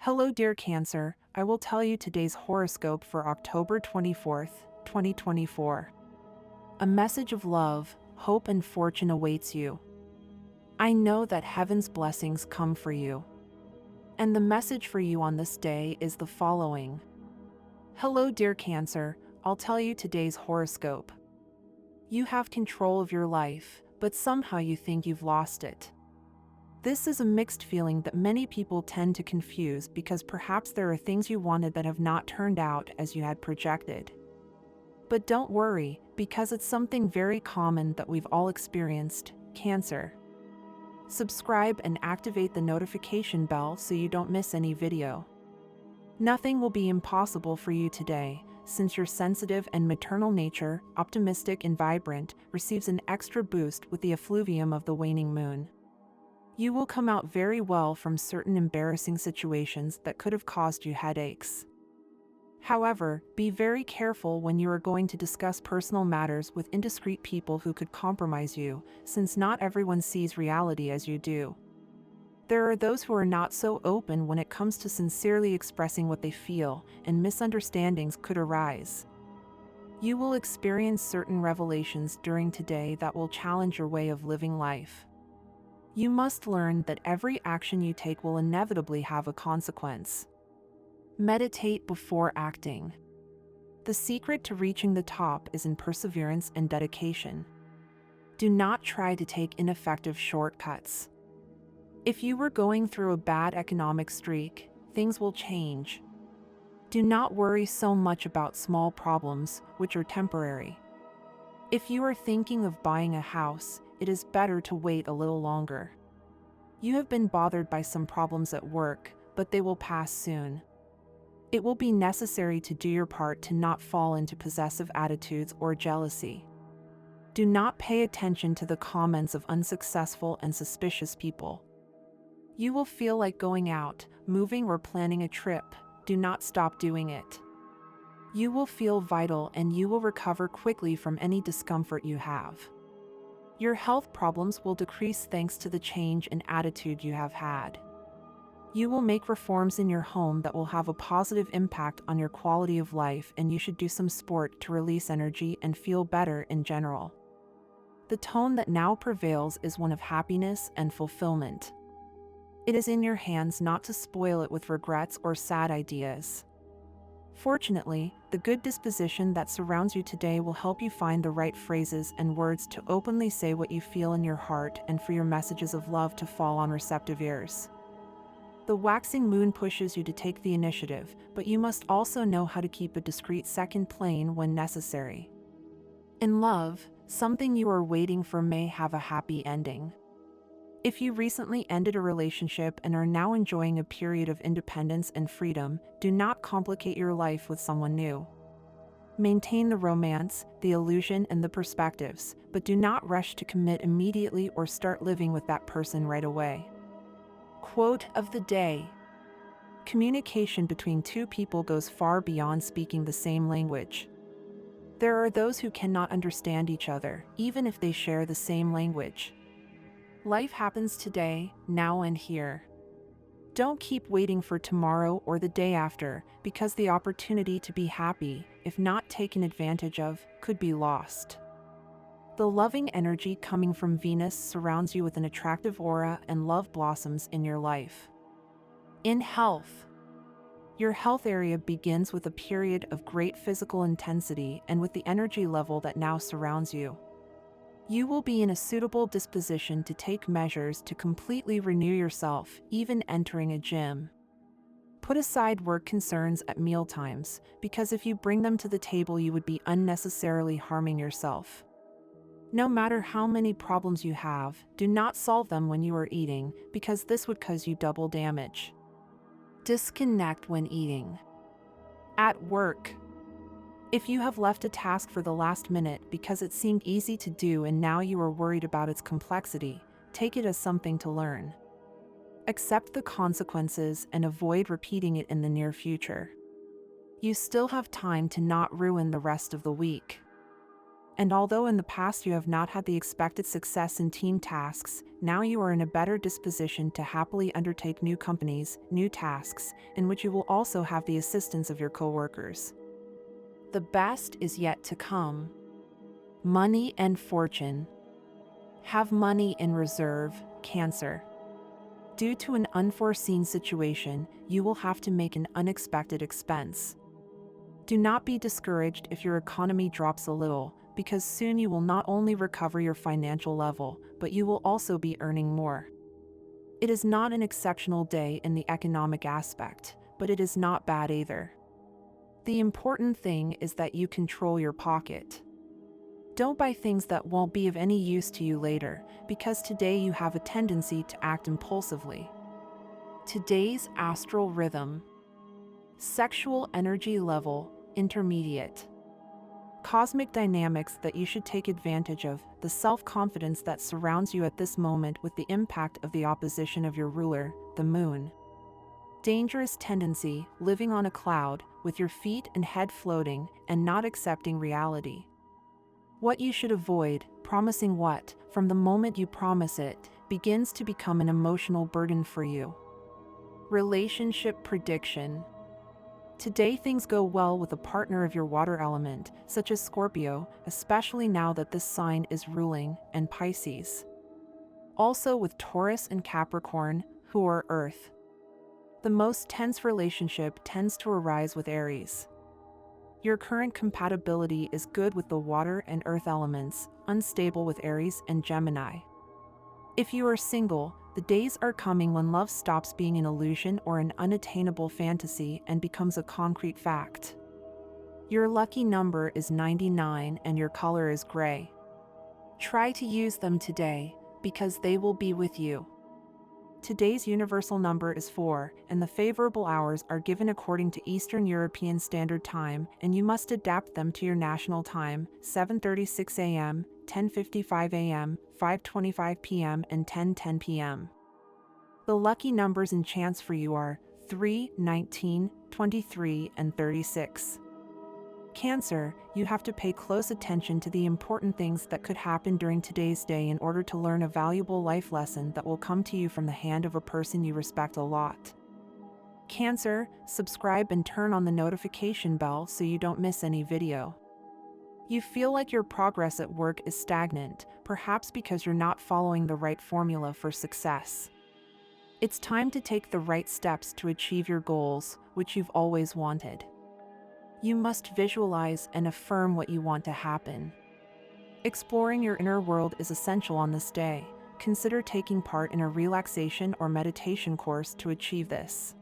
Hello, dear Cancer. I will tell you today's horoscope for October 24th, 2024. A message of love, hope, and fortune awaits you. I know that heaven's blessings come for you. And the message for you on this day is the following. Hello, dear Cancer. I'll tell you today's horoscope. You have control of your life, but somehow you think you've lost it. This is a mixed feeling that many people tend to confuse because perhaps there are things you wanted that have not turned out as you had projected. But don't worry, because it's something very common that we've all experienced, Cancer. Subscribe and activate the notification bell so you don't miss any video. Nothing will be impossible for you today, since your sensitive and maternal nature, optimistic and vibrant, receives an extra boost with the effluvium of the waning moon. You will come out very well from certain embarrassing situations that could have caused you headaches. However, be very careful when you are going to discuss personal matters with indiscreet people who could compromise you, since not everyone sees reality as you do. There are those who are not so open when it comes to sincerely expressing what they feel, and misunderstandings could arise. You will experience certain revelations during today that will challenge your way of living life. You must learn that every action you take will inevitably have a consequence. Meditate before acting. The secret to reaching the top is in perseverance and dedication. Do not try to take ineffective shortcuts. If you were going through a bad economic streak, things will change. Do not worry so much about small problems, which are temporary. If you are thinking of buying a house, it is better to wait a little longer. You have been bothered by some problems at work, but they will pass soon. It will be necessary to do your part to not fall into possessive attitudes or jealousy. Do not pay attention to the comments of unsuccessful and suspicious people. You will feel like going out, moving, or planning a trip. Do not stop doing it. You will feel vital and you will recover quickly from any discomfort you have. Your health problems will decrease thanks to the change in attitude you have had. You will make reforms in your home that will have a positive impact on your quality of life, and you should do some sport to release energy and feel better in general. The tone that now prevails is one of happiness and fulfillment. It is in your hands not to spoil it with regrets or sad ideas. Fortunately, the good disposition that surrounds you today will help you find the right phrases and words to openly say what you feel in your heart and for your messages of love to fall on receptive ears. The waxing moon pushes you to take the initiative, but you must also know how to keep a discreet second plane when necessary. In love, something you are waiting for may have a happy ending. If you recently ended a relationship and are now enjoying a period of independence and freedom, do not complicate your life with someone new. Maintain the romance, the illusion, and the perspectives, but do not rush to commit immediately or start living with that person right away. Quote of the day: communication between two people goes far beyond speaking the same language. There are those who cannot understand each other, even if they share the same language. Life happens today, now and here. Don't keep waiting for tomorrow or the day after, because the opportunity to be happy, if not taken advantage of, could be lost. The loving energy coming from Venus surrounds you with an attractive aura, and love blossoms in your life. In health, your health area begins with a period of great physical intensity and with the energy level that now surrounds you. You will be in a suitable disposition to take measures to completely renew yourself, even entering a gym. Put aside work concerns at mealtimes, because if you bring them to the table, you would be unnecessarily harming yourself. No matter how many problems you have, do not solve them when you are eating, because this would cause you double damage. Disconnect when eating. At work, if you have left a task for the last minute because it seemed easy to do and now you are worried about its complexity, take it as something to learn. Accept the consequences and avoid repeating it in the near future. You still have time to not ruin the rest of the week. And although in the past you have not had the expected success in team tasks, now you are in a better disposition to happily undertake new companies, new tasks, in which you will also have the assistance of your coworkers. The best is yet to come. Money and fortune. Have money in reserve, Cancer. Due to an unforeseen situation, you will have to make an unexpected expense. Do not be discouraged if your economy drops a little, because soon you will not only recover your financial level, but you will also be earning more. It is not an exceptional day in the economic aspect, but it is not bad either. The important thing is that you control your pocket. Don't buy things that won't be of any use to you later, because today you have a tendency to act impulsively. Today's astral rhythm. Sexual energy level, intermediate. Cosmic dynamics that you should take advantage of, the self-confidence that surrounds you at this moment with the impact of the opposition of your ruler, the moon. Dangerous tendency, living on a cloud, with your feet and head floating, and not accepting reality. What you should avoid, promising what, from the moment you promise it, begins to become an emotional burden for you. Relationship prediction. Today things go well with a partner of your water element, such as Scorpio, especially now that this sign is ruling, and Pisces. Also with Taurus and Capricorn, who are Earth. The most tense relationship tends to arise with Aries. Your current compatibility is good with the water and earth elements, unstable with Aries and Gemini. If you are single, the days are coming when love stops being an illusion or an unattainable fantasy and becomes a concrete fact. Your lucky number is 99 and your color is gray. Try to use them today, because they will be with you. Today's universal number is 4, and the favorable hours are given according to Eastern European Standard Time, and you must adapt them to your national time: 7:36 a.m., 10:55 a.m., 5:25 p.m., and 10:10 p.m. The lucky numbers and chance for you are 3, 19, 23, and 36. Cancer, you have to pay close attention to the important things that could happen during today's day in order to learn a valuable life lesson that will come to you from the hand of a person you respect a lot. Cancer, subscribe and turn on the notification bell so you don't miss any video. You feel like your progress at work is stagnant, perhaps because you're not following the right formula for success. It's time to take the right steps to achieve your goals, which you've always wanted. You must visualize and affirm what you want to happen. Exploring your inner world is essential on this day. Consider taking part in a relaxation or meditation course to achieve this.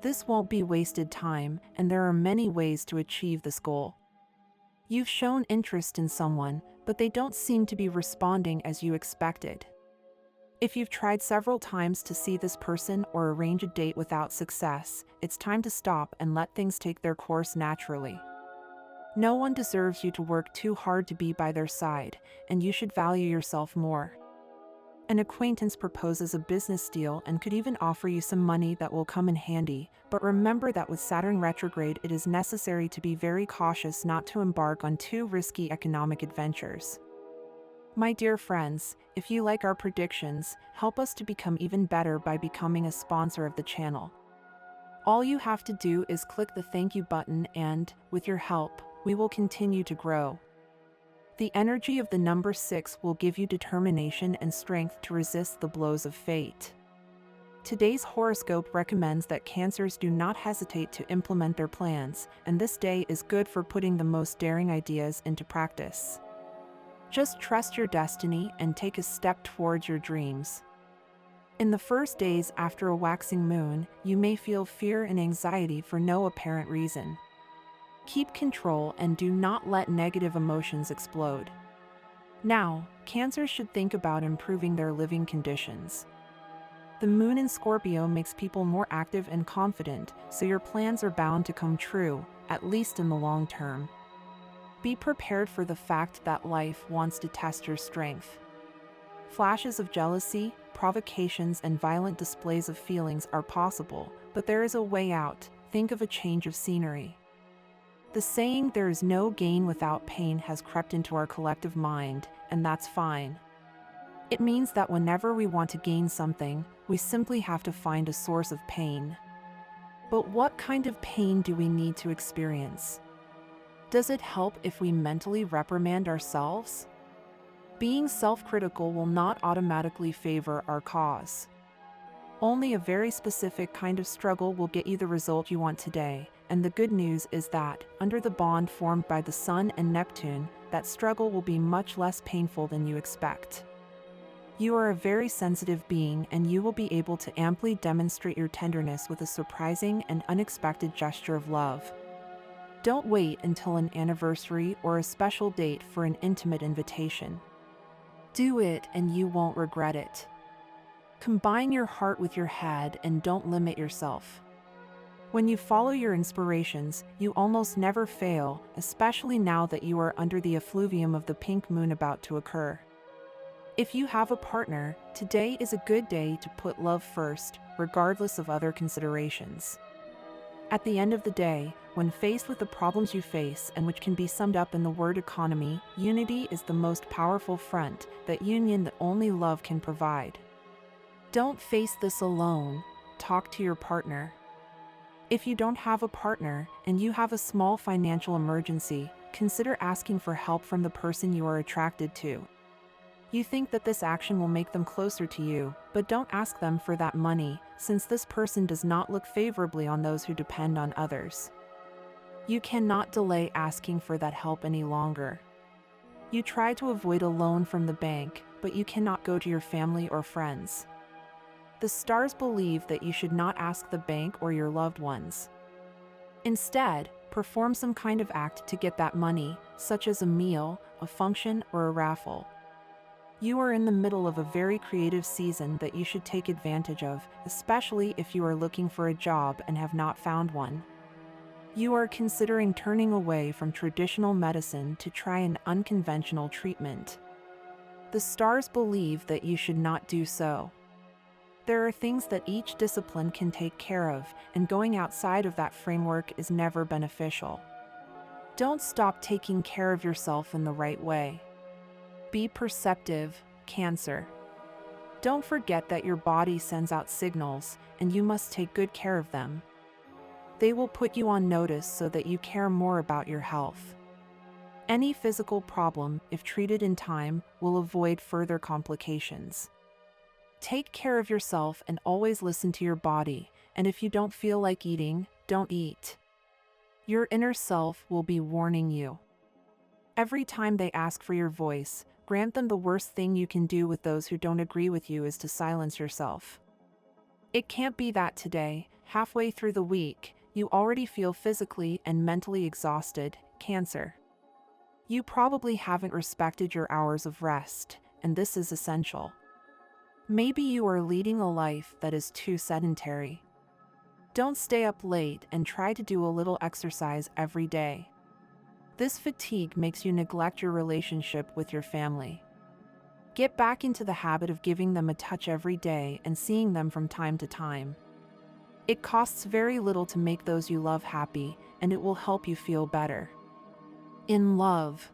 This won't be wasted time, and there are many ways to achieve this goal. You've shown interest in someone, but they don't seem to be responding as you expected. If you've tried several times to see this person or arrange a date without success, it's time to stop and let things take their course naturally. No one deserves you to work too hard to be by their side, and you should value yourself more. An acquaintance proposes a business deal and could even offer you some money that will come in handy, but remember that with Saturn retrograde it is necessary to be very cautious not to embark on too risky economic adventures. My dear friends, if you like our predictions, help us to become even better by becoming a sponsor of the channel. All you have to do is click the thank you button and, with your help, we will continue to grow. The energy of the number 6 will give you determination and strength to resist the blows of fate. Today's horoscope recommends that Cancers do not hesitate to implement their plans, and this day is good for putting the most daring ideas into practice. Just trust your destiny and take a step towards your dreams. In the first days after a waxing moon, you may feel fear and anxiety for no apparent reason. Keep control and do not let negative emotions explode. Now, Cancers should think about improving their living conditions. The moon in Scorpio makes people more active and confident, so your plans are bound to come true, at least in the long term. Be prepared for the fact that life wants to test your strength. Flashes of jealousy, provocations, and violent displays of feelings are possible, but there is a way out. Think of a change of scenery. The saying "there is no gain without pain" has crept into our collective mind, and that's fine. It means that whenever we want to gain something, we simply have to find a source of pain. But what kind of pain do we need to experience? Does it help if we mentally reprimand ourselves? Being self-critical will not automatically favor our cause. Only a very specific kind of struggle will get you the result you want today, and the good news is that, under the bond formed by the Sun and Neptune, that struggle will be much less painful than you expect. You are a very sensitive being, and you will be able to amply demonstrate your tenderness with a surprising and unexpected gesture of love. Don't wait until an anniversary or a special date for an intimate invitation. Do it and you won't regret it. Combine your heart with your head and don't limit yourself. When you follow your inspirations, you almost never fail, especially now that you are under the effluvium of the pink moon about to occur. If you have a partner, today is a good day to put love first, regardless of other considerations. At the end of the day, when faced with the problems you face, and which can be summed up in the word economy, unity is the most powerful front, that union that only love can provide. Don't face this alone. Talk to your partner. If you don't have a partner, and you have a small financial emergency, consider asking for help from the person you are attracted to. You think that this action will make them closer to you, but don't ask them for that money, since this person does not look favorably on those who depend on others. You cannot delay asking for that help any longer. You try to avoid a loan from the bank, but you cannot go to your family or friends. The stars believe that you should not ask the bank or your loved ones. Instead, perform some kind of act to get that money, such as a meal, a function, or a raffle. You are in the middle of a very creative season that you should take advantage of, especially if you are looking for a job and have not found one. You are considering turning away from traditional medicine to try an unconventional treatment. The stars believe that you should not do so. There are things that each discipline can take care of, and going outside of that framework is never beneficial. Don't stop taking care of yourself in the right way. Be perceptive, Cancer. Don't forget that your body sends out signals, and you must take good care of them. They will put you on notice so that you care more about your health. Any physical problem, if treated in time, will avoid further complications. Take care of yourself and always listen to your body, and if you don't feel like eating, don't eat. Your inner self will be warning you. Every time they ask for your voice, grant them the worst thing you can do with those who don't agree with you is to silence yourself. It can't be that today, halfway through the week, you already feel physically and mentally exhausted, Cancer. You probably haven't respected your hours of rest, and this is essential. Maybe you are leading a life that is too sedentary. Don't stay up late and try to do a little exercise every day. This fatigue makes you neglect your relationship with your family. Get back into the habit of giving them a touch every day and seeing them from time to time. It costs very little to make those you love happy, and it will help you feel better. In love.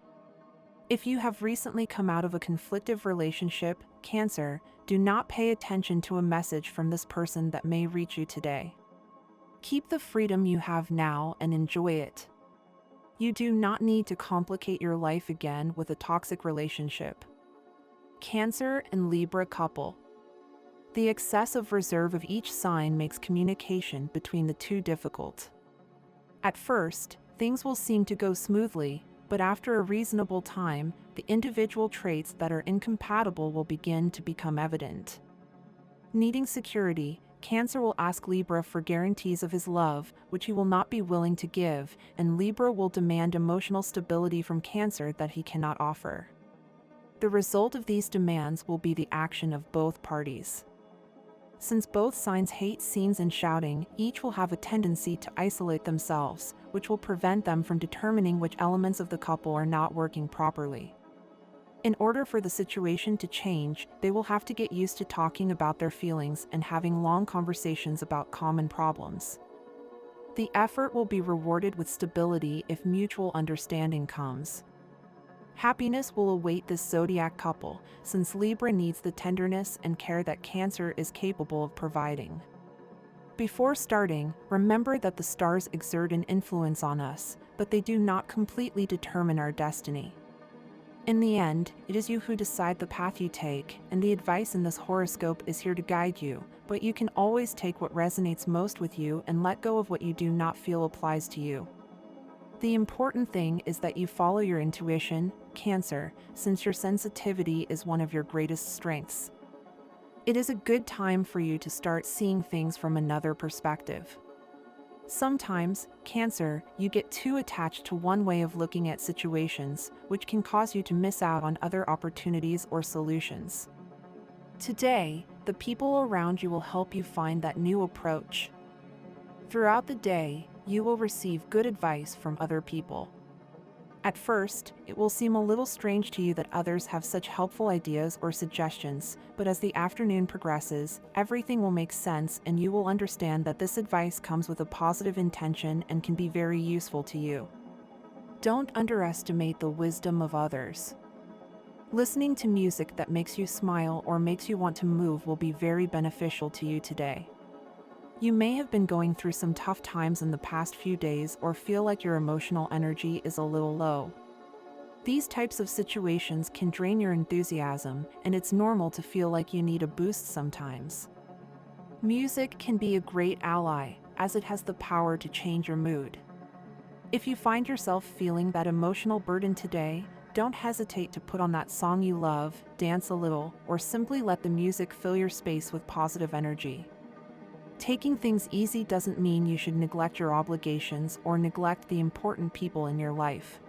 If you have recently come out of a conflictive relationship, Cancer, do not pay attention to a message from this person that may reach you today. Keep the freedom you have now and enjoy it. You do not need to complicate your life again with a toxic relationship. Cancer and Libra couple. The excessive reserve of each sign makes communication between the two difficult. At first, things will seem to go smoothly, but after a reasonable time, the individual traits that are incompatible will begin to become evident. Needing security, Cancer will ask Libra for guarantees of his love, which he will not be willing to give, and Libra will demand emotional stability from Cancer that he cannot offer. The result of these demands will be the action of both parties. Since both signs hate scenes and shouting, each will have a tendency to isolate themselves, which will prevent them from determining which elements of the couple are not working properly. In order for the situation to change, they will have to get used to talking about their feelings and having long conversations about common problems. The effort will be rewarded with stability if mutual understanding comes. Happiness will await this zodiac couple, since Libra needs the tenderness and care that Cancer is capable of providing. Before starting, remember that the stars exert an influence on us, but they do not completely determine our destiny. In the end, it is you who decide the path you take, and the advice in this horoscope is here to guide you, but you can always take what resonates most with you and let go of what you do not feel applies to you. The important thing is that you follow your intuition, Cancer, since your sensitivity is one of your greatest strengths. It is a good time for you to start seeing things from another perspective. Sometimes, Cancer, you get too attached to one way of looking at situations, which can cause you to miss out on other opportunities or solutions. Today, the people around you will help you find that new approach. Throughout the day, you will receive good advice from other people. At first, it will seem a little strange to you that others have such helpful ideas or suggestions, but as the afternoon progresses, everything will make sense and you will understand that this advice comes with a positive intention and can be very useful to you. Don't underestimate the wisdom of others. Listening to music that makes you smile or makes you want to move will be very beneficial to you today. You may have been going through some tough times in the past few days or feel like your emotional energy is a little low. These types of situations can drain your enthusiasm, and it's normal to feel like you need a boost sometimes. Music can be a great ally, as it has the power to change your mood. If you find yourself feeling that emotional burden today, don't hesitate to put on that song you love, dance a little, or simply let the music fill your space with positive energy. Taking things easy doesn't mean you should neglect your obligations or neglect the important people in your life.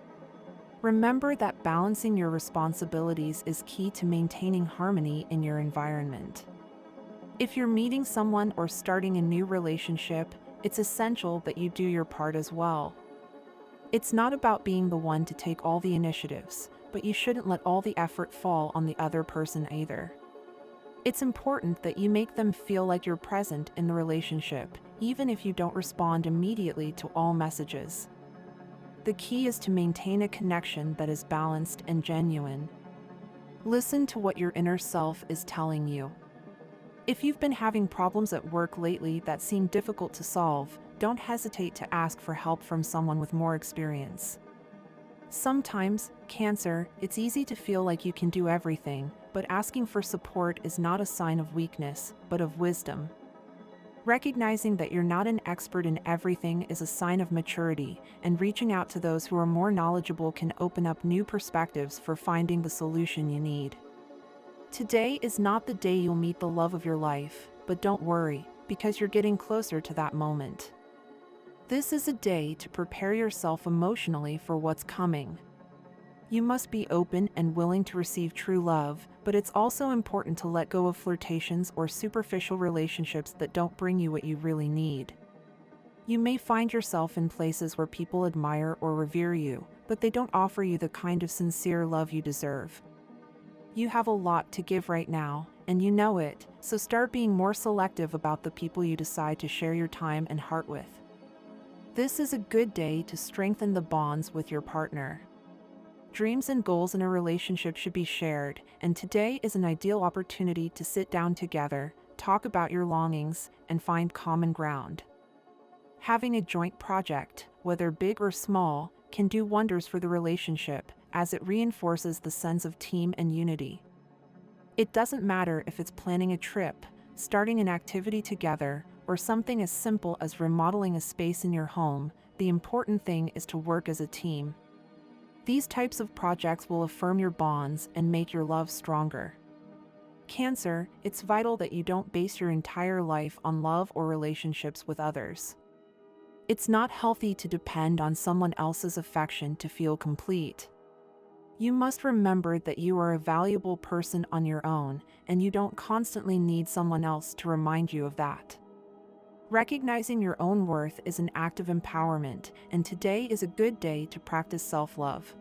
Remember that balancing your responsibilities is key to maintaining harmony in your environment. If you're meeting someone or starting a new relationship, it's essential that you do your part as well. It's not about being the one to take all the initiatives, but you shouldn't let all the effort fall on the other person either. It's important that you make them feel like you're present in the relationship, even if you don't respond immediately to all messages. The key is to maintain a connection that is balanced and genuine. Listen to what your inner self is telling you. If you've been having problems at work lately that seem difficult to solve, don't hesitate to ask for help from someone with more experience. Sometimes, Cancer, it's easy to feel like you can do everything, but asking for support is not a sign of weakness, but of wisdom. Recognizing that you're not an expert in everything is a sign of maturity, and reaching out to those who are more knowledgeable can open up new perspectives for finding the solution you need. Today is not the day you'll meet the love of your life, but don't worry, because you're getting closer to that moment. This is a day to prepare yourself emotionally for what's coming. You must be open and willing to receive true love, but it's also important to let go of flirtations or superficial relationships that don't bring you what you really need. You may find yourself in places where people admire or revere you, but they don't offer you the kind of sincere love you deserve. You have a lot to give right now, and you know it, so start being more selective about the people you decide to share your time and heart with. This is a good day to strengthen the bonds with your partner. Dreams and goals in a relationship should be shared, and today is an ideal opportunity to sit down together, talk about your longings, and find common ground. Having a joint project, whether big or small, can do wonders for the relationship, as it reinforces the sense of team and unity. It doesn't matter if it's planning a trip, starting an activity together, or something as simple as remodeling a space in your home, the important thing is to work as a team. These types of projects will affirm your bonds and make your love stronger. Cancer, it's vital that you don't base your entire life on love or relationships with others. It's not healthy to depend on someone else's affection to feel complete. You must remember that you are a valuable person on your own, and you don't constantly need someone else to remind you of that. Recognizing your own worth is an act of empowerment, and today is a good day to practice self-love.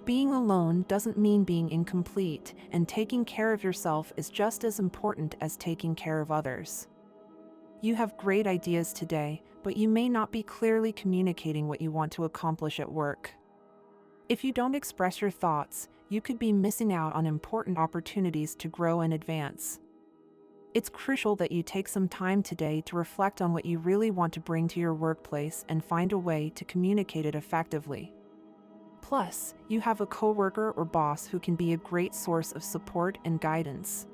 Being alone doesn't mean being incomplete, and taking care of yourself is just as important as taking care of others. You have great ideas today, but you may not be clearly communicating what you want to accomplish at work. If you don't express your thoughts, you could be missing out on important opportunities to grow and advance. It's crucial that you take some time today to reflect on what you really want to bring to your workplace and find a way to communicate it effectively. Plus, you have a coworker or boss who can be a great source of support and guidance.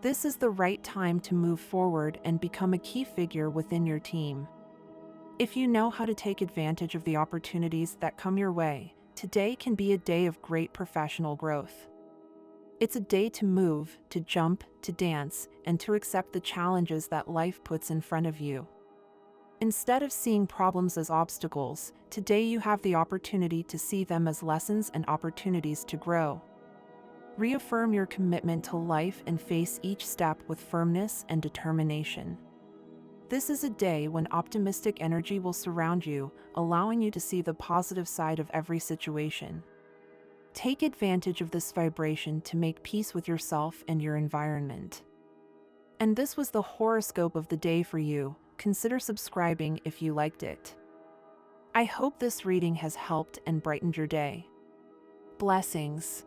This is the right time to move forward and become a key figure within your team. If you know how to take advantage of the opportunities that come your way, today can be a day of great professional growth. It's a day to move, to jump, to dance, and to accept the challenges that life puts in front of you. Instead of seeing problems as obstacles, today you have the opportunity to see them as lessons and opportunities to grow. Reaffirm your commitment to life and face each step with firmness and determination. This is a day when optimistic energy will surround you, allowing you to see the positive side of every situation. Take advantage of this vibration to make peace with yourself and your environment. And this was the horoscope of the day for you. Consider subscribing if you liked it. I hope this reading has helped and brightened your day. Blessings.